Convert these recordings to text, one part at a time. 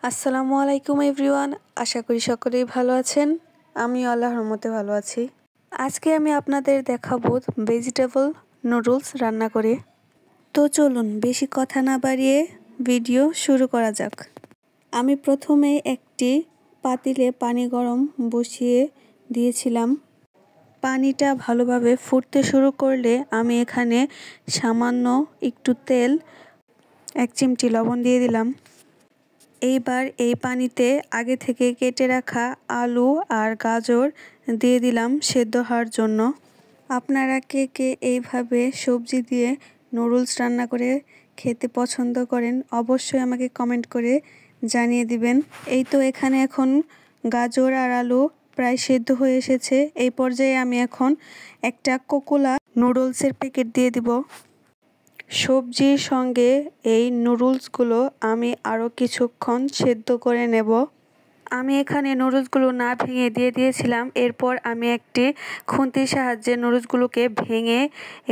আসসালামু আলাইকুম এভরিওয়ান, আশা করি সকলেই ভালো আছেন। আমিও আল্লাহর রহমতে ভালো আছি। আজকে আমি আপনাদের দেখাবো ভেজিটেবল নুডলস রান্না করে। তো চলুন বেশি কথা না বাড়িয়ে ভিডিও শুরু করা যাক। আমি প্রথমে একটি পাতিলে পানি গরম বসিয়ে দিয়েছিলাম। পানিটা ভালোভাবে ফুটতে শুরু করলে আমি এখানে সামান্য একটু তেল, 1 চিমটি লবণ দিয়ে দিলাম। এইবার এই পানিতে আগে থেকে কেটে রাখা আলু আর গাজর দিয়ে দিলাম সেদ্ধ হওয়ার জন্য। আপনারা কে কে এইভাবে সবজি দিয়ে নুডলস রান্না করে খেতে পছন্দ করেন অবশ্যই আমাকে কমেন্ট করে জানিয়ে দিবেন। এই তো এখানে এখন গাজর আর আলু প্রায় সেদ্ধ হয়ে এসেছে। এই পর্যায়ে আমি এখন একটা কোকোলা নুডলসের প্যাকেট দিয়ে দিব। সবজির সঙ্গে এই নুডলসগুলো আমি আরও কিছুক্ষণ সেদ্ধ করে নেব। আমি এখানে নুডলসগুলো না ভেঙে দিয়ে দিয়েছিলাম। এরপর আমি একটি খুন্তির সাহায্যে নুডলসগুলোকে ভেঙে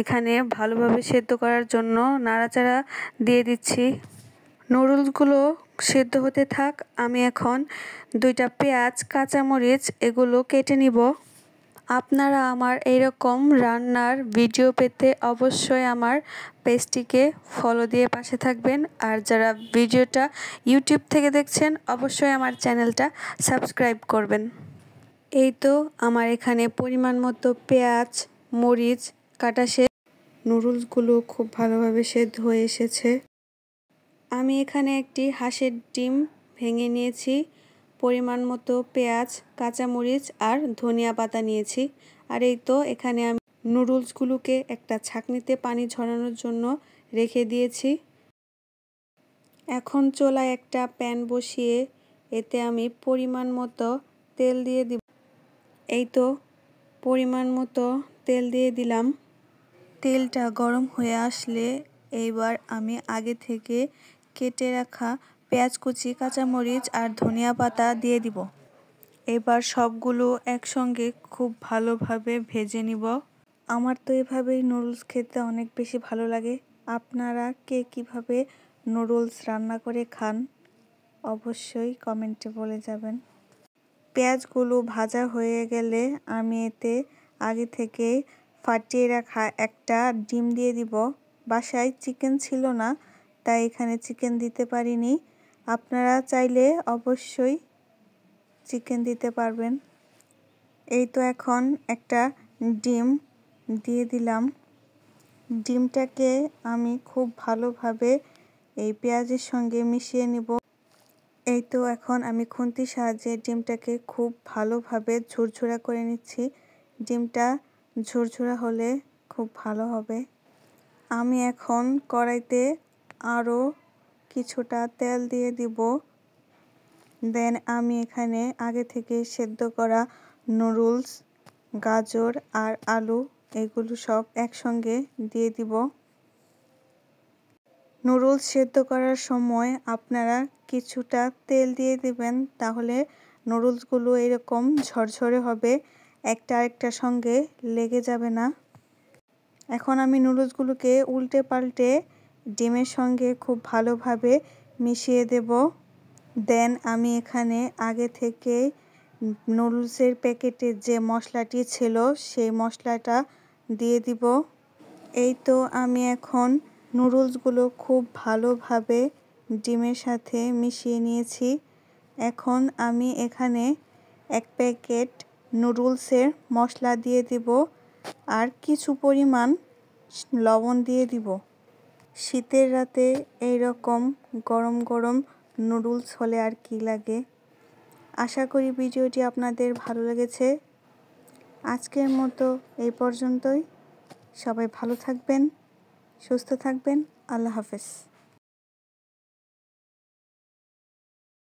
এখানে ভালোভাবে সেদ্ধ করার জন্য নাড়াচাড়া দিয়ে দিচ্ছি। নুডলসগুলো সেদ্ধ হতে থাক, আমি এখন 2টা পেঁয়াজ, কাঁচামরিচ এগুলো কেটে নিব। আপনারা আমার এইরকম রান্নার ভিডিও পেতে অবশ্যই আমার পেজটিকে ফলো দিয়ে পাশে থাকবেন। আর যারা ভিডিওটা ইউটিউব থেকে দেখছেন অবশ্যই আমার চ্যানেলটা সাবস্ক্রাইব করবেন। এই তো আমার এখানে পরিমাণ মতো পেঁয়াজ, মরিচ কাটা শেষ। নুডলসগুলো খুব ভালোভাবে সেদ্ধ হয়ে এসেছে। আমি এখানে একটি হাঁসের ডিম ভেঙে নিয়েছি, পরিমাণ মতো পেঁয়াজ, কাঁচামরিচ আর ধনিয়া পাতা নিয়েছি। আর এই তো এখানে আমি নুডলসগুলোকে একটা ছাঁকনিতে পানি ঝরানোর জন্য রেখে দিয়েছি। এখন চুলায় একটা প্যান বসিয়ে এতে আমি পরিমাণ মতো তেল দিয়ে দিব। এই তো পরিমাণ মতো তেল দিয়ে দিলাম। তেলটা গরম হয়ে আসলে এইবার আমি আগে থেকে কেটে রাখা পেঁয়াজ কুচি, কাঁচামরিচ আর ধনিয়া পাতা দিয়ে দিব। এবার সবগুলো একসঙ্গে খুব ভালোভাবে ভেজে নিব। আমার তো এভাবেই নুডলস খেতে অনেক বেশি ভালো লাগে। আপনারা কে কীভাবে নুডলস রান্না করে খান অবশ্যই কমেন্টে বলে যাবেন। পেঁয়াজগুলো ভাজা হয়ে গেলে আমি এতে আগে থেকে ফাটিয়ে রাখা একটা ডিম দিয়ে দিব। বাসায় চিকেন ছিল না, তাই এখানে চিকেন দিতে পারিনি। আপনারা চাইলে অবশ্যই চিকেন দিতে পারবেন। এই তো এখন একটা ডিম দিয়ে দিলাম। ডিমটাকে আমি খুব ভালোভাবে এই পেঁয়াজের সঙ্গে মিশিয়ে নিব। এই তো এখন আমি খুন্তির সাহায্যে ডিমটাকে খুব ভালোভাবে ঝুরঝুরা করে নিচ্ছি। ডিমটা ঝুরঝুরা হলে খুব ভালো হবে। আমি এখন কড়াইতে আরও কিছুটা তেল দিয়ে দিব। দেন আমি এখানে আগে থেকে সেদ্ধ করা নুডলস, গাজর আর আলু এগুলো সব একসঙ্গে দিয়ে দিব। নুডলস সেদ্ধ করার সময় আপনারা কিছুটা তেল দিয়ে দিবেন, তাহলে নুডলসগুলো এরকম ঝরঝরে হবে, একটা আরেকটার সঙ্গে লেগে যাবে না। এখন আমি নুডলসগুলোকে উল্টে পাল্টে ডিমের সঙ্গে খুব ভালোভাবে মিশিয়ে দেব। দেন আমি এখানে আগে থেকে নুডলসের প্যাকেটে যে মশলাটি ছিল সেই মশলাটা দিয়ে দিব। এই তো আমি এখন নুডলসগুলো খুব ভালোভাবে ডিমের সাথে মিশিয়ে নিয়েছি। এখন আমি এখানে 1 প্যাকেট নুডলসের মশলা দিয়ে দিব আর কিছু পরিমাণ লবণ দিয়ে দিব। শীতের রাতে এইরকম গরম গরম নুডলস হলে আর কি লাগে। আশা করি ভিডিওটি আপনাদের ভালো লেগেছে। আজকের মতো এই পর্যন্তই। সবাই ভালো থাকবেন, সুস্থ থাকবেন। আল্লাহ হাফেজ।